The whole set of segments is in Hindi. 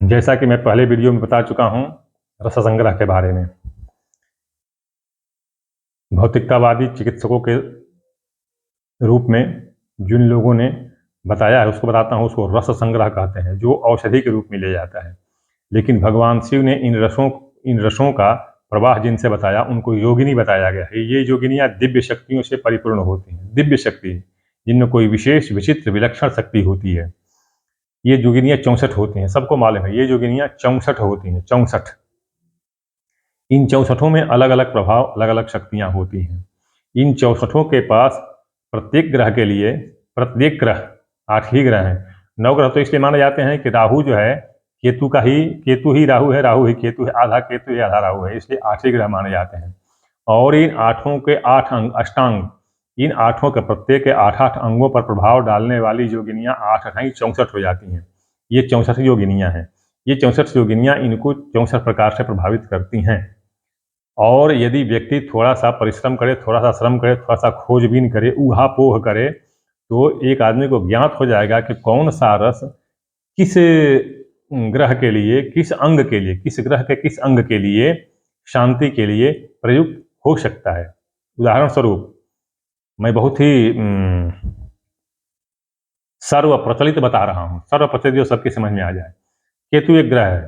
जैसा कि मैं पहले वीडियो में बता चुका हूं रस संग्रह के बारे में, भौतिकतावादी चिकित्सकों के रूप में जिन लोगों ने बताया है उसको बताता हूं। उसको रस संग्रह कहते हैं, जो औषधि के रूप में ले जाता है। लेकिन भगवान शिव ने इन रसों का प्रवाह जिनसे बताया उनको योगिनी बताया गया है। ये योगिनियां दिव्य शक्तियों से परिपूर्ण होती हैं, दिव्य शक्ति जिनमें कोई विशेष विचित्र विलक्षण शक्ति होती है। ये जोगिनियां 64 होती हैं, सबको मालूम है। ये जोगिनियां 64 होती हैं, 64। इन 64 में अलग अलग प्रभाव, अलग अलग शक्तियां होती हैं। इन 64 के पास प्रत्येक ग्रह के लिए, प्रत्येक ग्रह 8 ही ग्रह हैं। 9 ग्रह तो इसलिए माने जाते हैं कि राहु जो है केतु ही राहु है, राहु ही केतु है, आधा केतु है आधा राहु है, इसलिए 8 ही ग्रह माने जाते हैं। और इन 8 के 8 अंग, अष्टांग, इन 8 के प्रत्येक के 8 अंगों पर प्रभाव डालने वाली योगिनियां 8 अठाई 64 हो जाती हैं। ये 64 योगिनियां हैं। ये 64 योगिनियां इनको 64 प्रकार से प्रभावित करती हैं। और यदि व्यक्ति थोड़ा सा परिश्रम करे, थोड़ा सा श्रम करे, थोड़ा सा खोजबीन करे, ऊहापोह करे, तो एक आदमी को ज्ञात हो जाएगा कि कौन सा रस किस ग्रह के लिए, किस अंग के लिए, किस ग्रह के किस अंग के लिए शांति के लिए प्रयुक्त हो सकता है। उदाहरण स्वरूप मैं बहुत ही सर्व प्रचलित बता रहा हूं, सर्व प्रचलित जो सबकी समझ में आ जाए। केतु एक ग्रह है,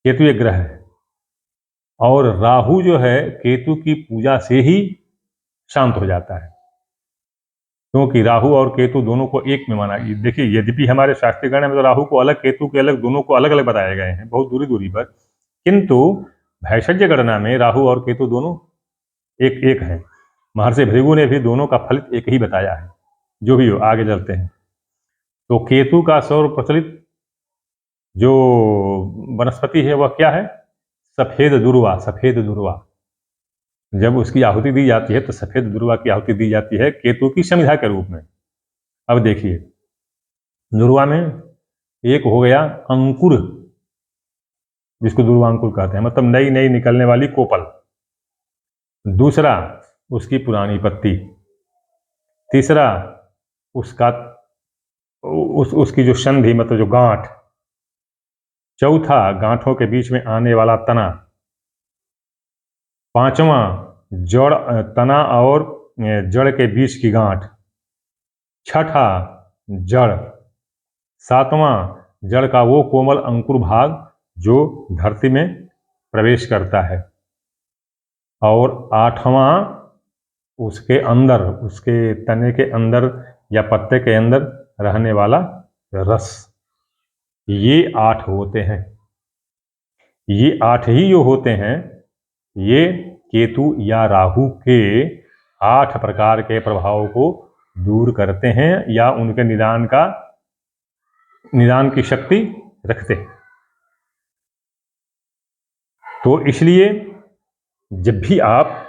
केतु एक ग्रह है, और राहु जो है केतु की पूजा से ही शांत हो जाता है, क्योंकि राहु और केतु दोनों को एक में माना। देखिए, यद्यपि हमारे शास्त्रीय गणना में तो राहु को अलग, केतु के अलग, दोनों को अलग अलग बताए गए हैं बहुत दूरी दूरी पर, किंतु भैषज्य गणना में राहु और केतु दोनों एक एक हैं। महर्षि भृगु ने भी दोनों का फलित एक ही बताया है। जो भी हो, आगे चलते हैं। तो केतु का सर्व प्रचलित जो वनस्पति है वह क्या है? सफेद दुर्वा। सफेद दुर्वा जब उसकी आहुति दी जाती है तो सफेद दुर्वा की आहुति दी जाती है केतु की समिधा के रूप में। अब देखिए, दुर्वा में एक हो गया अंकुर, जिसको दुर्वा अंकुर कहते हैं, मतलब नई नई निकलने वाली कोपल। दूसरा उसकी पुरानी पत्ती। तीसरा उसका उसकी जो संधि, मतलब जो गांठ। चौथा गांठों के बीच में आने वाला तना। पांचवा जड़, तना और जड़ के बीच की गांठ। छठा जड़। सातवां जड़ का वो कोमल अंकुर भाग जो धरती में प्रवेश करता है। और आठवां उसके अंदर, उसके तने के अंदर या पत्ते के अंदर रहने वाला रस। ये 8 होते हैं। ये 8 ही जो होते हैं, ये केतु या राहु के 8 प्रकार के प्रभावों को दूर करते हैं या उनके निदान की शक्ति रखते हैं। तो इसलिए जब भी आप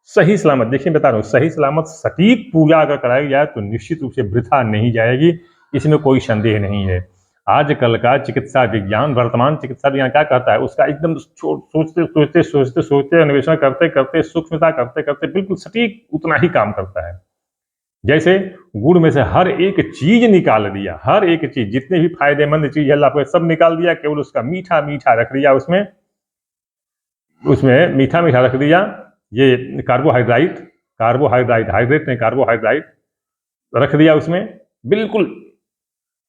सही सलामत, देखिए बता रहा हूं, सही सलामत सटीक पूजा अगर कराई जाए तो निश्चित रूप से वृथा नहीं जाएगी, इसमें कोई संदेह नहीं है। आजकल का चिकित्सा विज्ञान, वर्तमान चिकित्सा विज्ञान क्या कहता है, उसका एकदम सोचते सोचते सोचते सोचते अन्वेषण करते करते, सूक्ष्मता करते करते बिल्कुल सटीक उतना ही काम करता है। जैसे गुड़ में से हर एक चीज निकाल दिया, हर एक चीज, जितने भी फायदेमंद चीज है अल्लाह को सब निकाल दिया, केवल उसका मीठा मीठा रख दिया, उसमें मीठा मीठा रख दिया। ये कार्बोहाइड्राइट नहीं, कार्बोहाइड्राइट रख दिया उसमें बिल्कुल,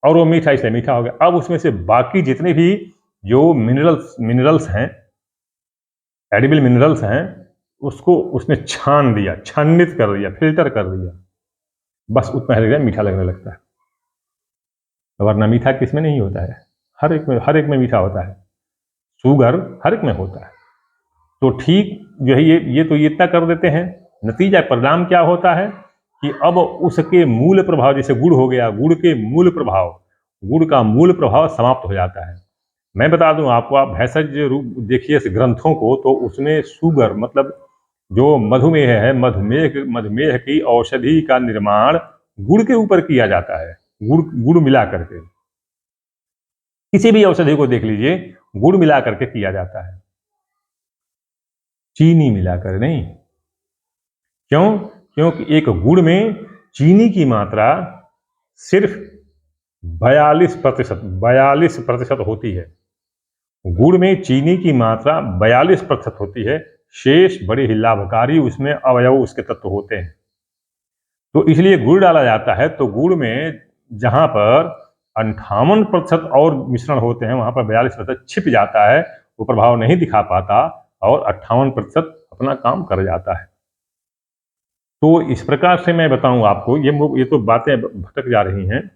और वो मीठा इसलिए मीठा हो गया। अब उसमें से बाकी जितने भी जो मिनरल्स हैं, एडिबल मिनरल्स हैं, उसको उसने छान दिया, छानित कर दिया, फिल्टर कर दिया, बस उतना ही मीठा लगने लगता है। वरना मीठा किसमें नहीं होता है? हर एक में मीठा होता है। शुगर हर एक में होता है। तो ठीक जो है ये तो ये इतना कर देते हैं। नतीजा परिणाम क्या होता है कि अब उसके मूल प्रभाव, जैसे गुड़ हो गया, गुड़ का मूल प्रभाव समाप्त हो जाता है। मैं बता दूं आपको, आप भेषज रूप देखिए इस ग्रंथों को, तो उसमें शुगर, मतलब जो मधुमेह है, मधुमेह की औषधि का निर्माण गुड़ के ऊपर किया जाता है। गुड़ मिला करके, किसी भी औषधि को देख लीजिए, गुड़ मिला करके किया जाता है, चीनी मिलाकर नहीं। क्यों? क्योंकि एक गुड़ में चीनी की मात्रा सिर्फ 42% होती है। गुड़ में चीनी की मात्रा 42% होती है, शेष बड़े ही लाभकारी उसमें अवयव उसके तत्व होते हैं। तो इसलिए गुड़ डाला जाता है, तो गुड़ में जहां पर 58% और मिश्रण होते हैं, वहां पर 42% छिप जाता है, वो प्रभाव नहीं दिखा पाता और 58% अपना काम कर जाता है। तो इस प्रकार से मैं बताऊं आपको, ये तो बातें भटक जा रही हैं।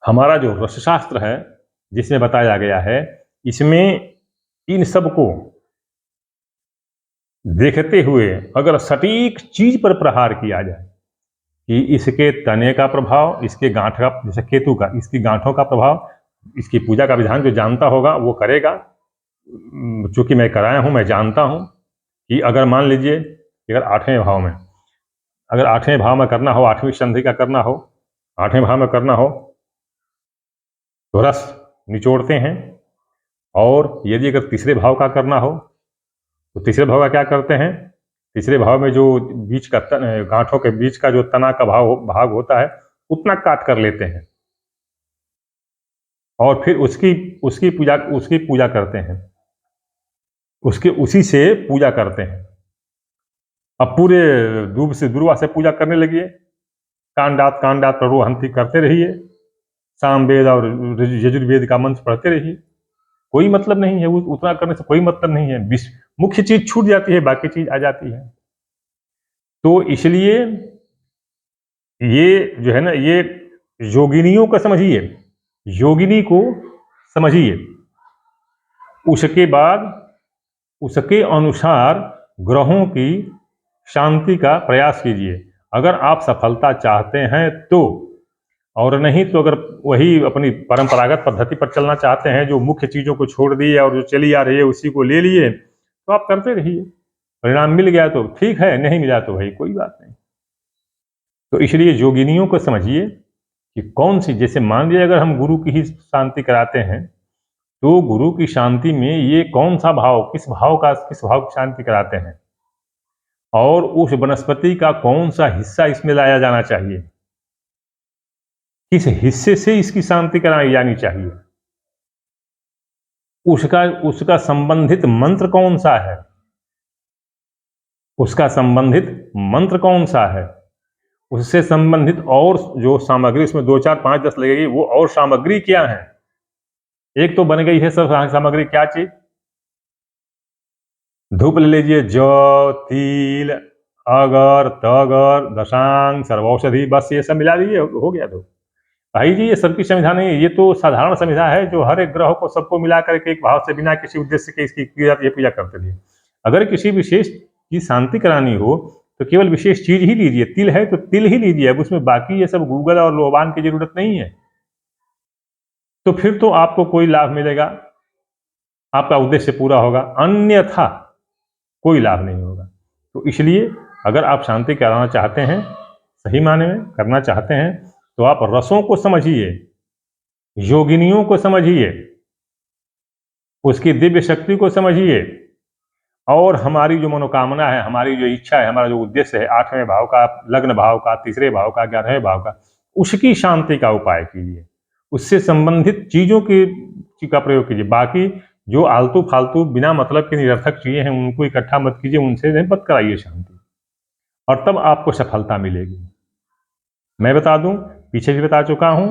हमारा जो रसशास्त्र है, जिसमें बताया गया है, इसमें इन सबको देखते हुए अगर सटीक चीज पर प्रहार किया जाए कि इसके तने का प्रभाव, इसके गांठ का, जैसे केतु का, इसकी गांठों का प्रभाव, इसकी पूजा का विधान जो जानता होगा वो करेगा। चूंकि मैं कराया हूं, मैं जानता हूं कि अगर मान लीजिए अगर 8वें भाव में, अगर 8वें भाव में करना हो, 8वीं संधि का करना हो, 8वें भाव में करना हो, तो रस निचोड़ते हैं। और यदि अगर तीसरे भाव का करना हो, तो तीसरे भाव का क्या करते हैं, तीसरे भाव में जो बीच का गांठों के बीच का जो तना का भाग होता है, उतना काट कर लेते हैं और फिर उसकी पूजा करते हैं, उसी से पूजा करते हैं। अब पूरे दूर्वा से पूजा करने लगिए, कांडात प्ररोहंती करते रहिए, सामवेद और यजुर्वेद का मंत्र पढ़ते रहिए, कोई मतलब नहीं है। उतना करने से कोई मतलब नहीं है। मुख्य चीज छूट जाती है, बाकी चीज आ जाती है। तो इसलिए ये जो है ना, ये योगिनियों को समझिए, योगिनी को समझिए, उसके बाद उसके अनुसार ग्रहों की शांति का प्रयास कीजिए। अगर आप सफलता चाहते हैं तो, और नहीं तो अगर वही अपनी परंपरागत पद्धति पर चलना चाहते हैं, जो मुख्य चीजों को छोड़ दिए और जो चली आ रही है उसी को ले लिए, तो आप करते रहिए। परिणाम मिल गया तो ठीक है, नहीं मिला तो भाई कोई बात नहीं। तो इसलिए योगिनियों को समझिए कि कौन सी, जैसे मान लीजिए अगर हम गुरु की ही शांति कराते हैं, तो गुरु की शांति में ये कौन सा भाव, किस भाव की शांति कराते हैं, और उस वनस्पति का कौन सा हिस्सा इसमें लाया जाना चाहिए, किस हिस्से से इसकी शांति कराई जानी चाहिए, उसका संबंधित मंत्र कौन सा है, उसका संबंधित मंत्र कौन सा है, उससे संबंधित और जो सामग्री उसमें 2, 4, 5, 10 लगेगी, वो और सामग्री क्या है। एक तो बन गई है सब सामग्री, क्या चीज, धूप ले लीजिए, जौ, तिल, अगर, तगर, दशांग, सर्वौषधि, बस ये सब मिला दीजिए, हो गया। धूप भाई जी, ये सबकी संविधा नहीं है, ये तो साधारण संविधा है जो हर एक ग्रह को सबको मिला करके एक भाव से, बिना किसी उद्देश्य के इसकी पूजा करते रहिए। अगर किसी विशेष की शांति करानी हो तो केवल विशेष चीज ही लीजिए, तिल है तो तिल ही लीजिए, अब उसमें बाकी ये सब गूगल और लोबान की जरूरत नहीं है। तो फिर तो आपको कोई लाभ मिलेगा, आपका उद्देश्य पूरा होगा, अन्यथा कोई लाभ नहीं होगा। तो इसलिए अगर आप शांति कराना चाहते हैं, सही माने में करना चाहते हैं, तो आप रसों को समझिए, योगिनियों को समझिए, उसकी दिव्य शक्ति को समझिए, और हमारी जो मनोकामना है, हमारी जो इच्छा है, हमारा जो उद्देश्य है, 8वें भाव का, लग्न भाव का, तीसरे भाव का, 11वें भाव का, उसकी शांति का उपाय कीजिए, उससे संबंधित चीजों का प्रयोग कीजिए। बाकी जो आलतू फालतू बिना मतलब की निरर्थक चीजें हैं, उनको इकट्ठा मत कीजिए, उनसे नहीं मत कराइए शांति, और तब आपको सफलता मिलेगी। मैं बता दूं, पीछे भी बता चुका हूं,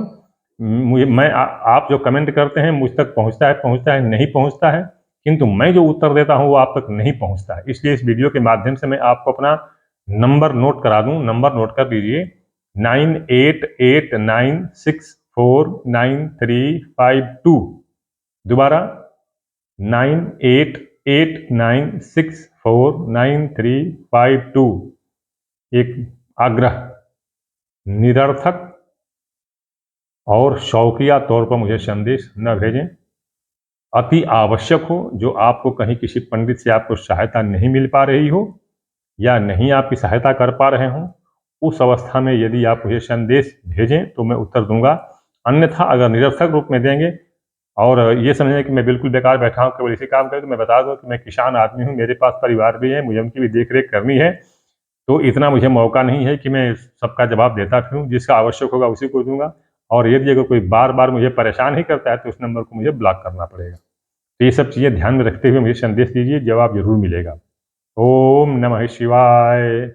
आप जो कमेंट करते हैं मुझ तक पहुंचता है, नहीं पहुंचता है, किंतु मैं जो उत्तर देता हूं वो आप तक नहीं पहुंचता है। इसलिए इस वीडियो के माध्यम से मैं आपको अपना नंबर नोट करा दूं, नंबर नोट कर लीजिए, 9889649352। दोबारा 9889649352। एक आग्रह, निरर्थक और शौकिया तौर पर मुझे संदेश न भेजें। अति आवश्यक हो, जो आपको कहीं किसी पंडित से आपको सहायता नहीं मिल पा रही हो, या नहीं आपकी सहायता कर पा रहे हों, उस अवस्था में यदि आप मुझे संदेश भेजें तो मैं उत्तर दूंगा। अन्यथा अगर निरर्थक रूप में देंगे और ये समझें कि मैं बिल्कुल बेकार बैठा हूँ, केवल इसी काम करें, तो मैं बता दूं कि मैं किसान आदमी हूँ, मेरे पास परिवार भी है, मुझे उनकी भी देख रेख करनी है। तो इतना मुझे मौका नहीं है कि मैं सबका जवाब देता फिरूं, जिसका आवश्यक होगा उसी को दूंगा। और यदि अगर कोई बार बार मुझे परेशान ही करता है तो उस नंबर को मुझे ब्लॉक करना पड़ेगा। तो ये सब चीज़ें ध्यान में रखते हुए मुझे संदेश दीजिए, जवाब ज़रूर मिलेगा। ओम नमः शिवाय।